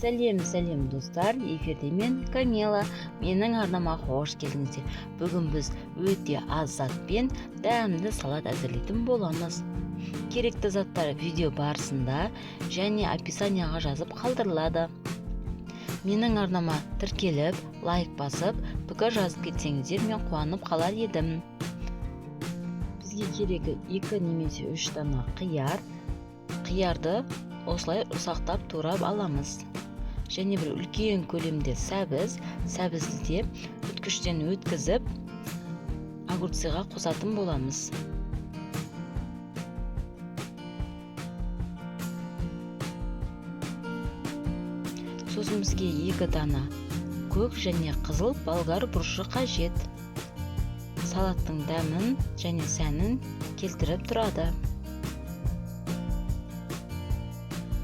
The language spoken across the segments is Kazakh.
Сәлем достар, эфирде мен Камила. Менің арнама қош келдіңіздер. Бүгін біз өте аз затпен дәмді салат әзірлейтін боламыз. Керекті заттар видео барысында және описанияға жазып қалдырылады. Менің арнама тіркеліп, лайк басып, пікір жазып кетсеңіздер, мен қуанып қалар едім. Бізге керегі 2 немесе 3 дана қияр. Қиярды осылай ұсақтап турап аламыз. Және бір үлкен көлемде сәбізді үткіштен өткізіп огурцыға қосатын боламыз. Сосын бізге 2 дана көк және қызыл болгар бұрышы қажет. Салаттың дәмін және сәнін келтіріп тұрады.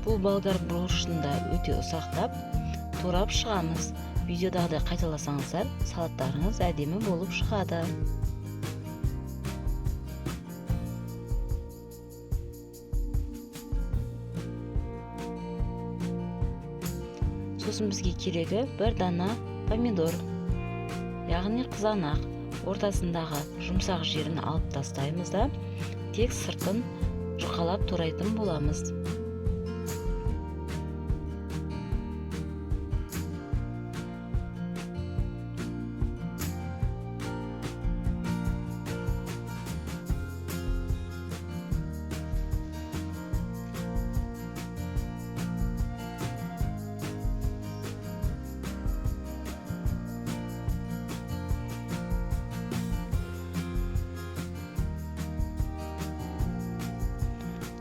Бұл болгар бұрышында өте ұсақтап турап шығамыз. Видеодағыдай қайталасаңыздар, салаттарыңыз әдемі болып шығады. Сосын бізге керегі 1 дана помидор, яғни қызанақ. Ортасындағы жұмсақ жерін алып тастаймыз да, тек сыртын жұқалап турайтын боламыз.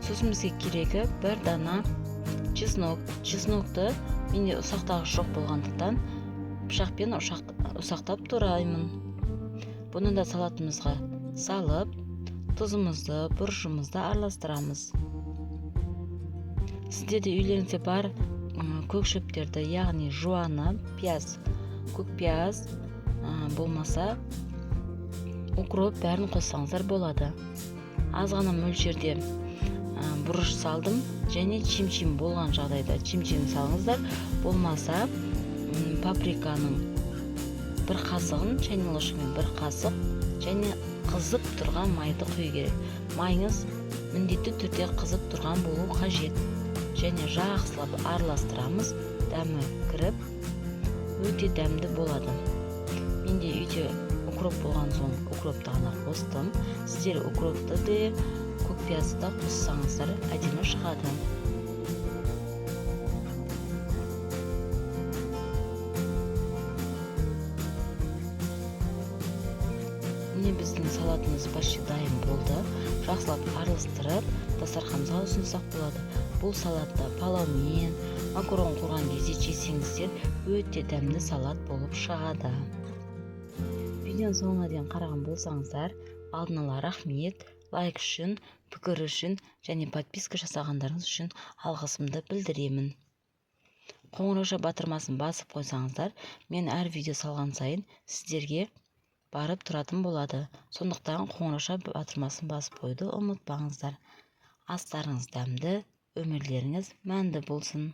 Сосын бізге керегі 1 дана чеснок. Чеснокты менде ұсақтағыш жоқ болғандықтан пышақпен ұсақтап тураймын. Бұны да салатымызға салып, тұзымызды, бұрышымызды араластырамыз. Сіздерде үйлеріңізде бар көк шөптерді, яғни жуаны, пияз, көк пияз болмаса укроп бәрін қоссаңыздар болады. Аз ғана мөлшерде бұрыш салдым, және чимчим болған жағдайда чимчим салыңыздар. Болмаса паприканың 1 қасығын, шайнек ложкамен 1 қасық және қызып тұрған майды құю керек. Майыңыз міндетті түрде қызып тұрған болу қажет. Және жақсылап араластырамыз, дәмі кіріп, өте дәмді болады. Менде үйде укроп болған соң укропты ғана қостым. Сіздер укропты да көк пиязды да қоссаңыздар әдемі шығады. Міне біздің салатымыз почти дайын болды. Жақсылап араластырып, дастарханымызға ұсынсақ болады. Бұл салатта палаумен, макарон қорған кезде жесеңіздер, өте дәмді салат болып шығады. Видеоның соңына дейін қараған болсаңыздар, алдын ала рахмет. Лайк үшін, пікір үшін және подписка жасағандарыңыз үшін алғысымды білдіремін. Қоңырауша батырмасын басып қойсаңыздар, мен әр видео салған сайын сіздерге барып тұратын болады. Сондықтан қоңырауша батырмасын басып қойды ұмытпаңыздар. Астарыңыз дәмді, өмірлеріңіз мәнді болсын.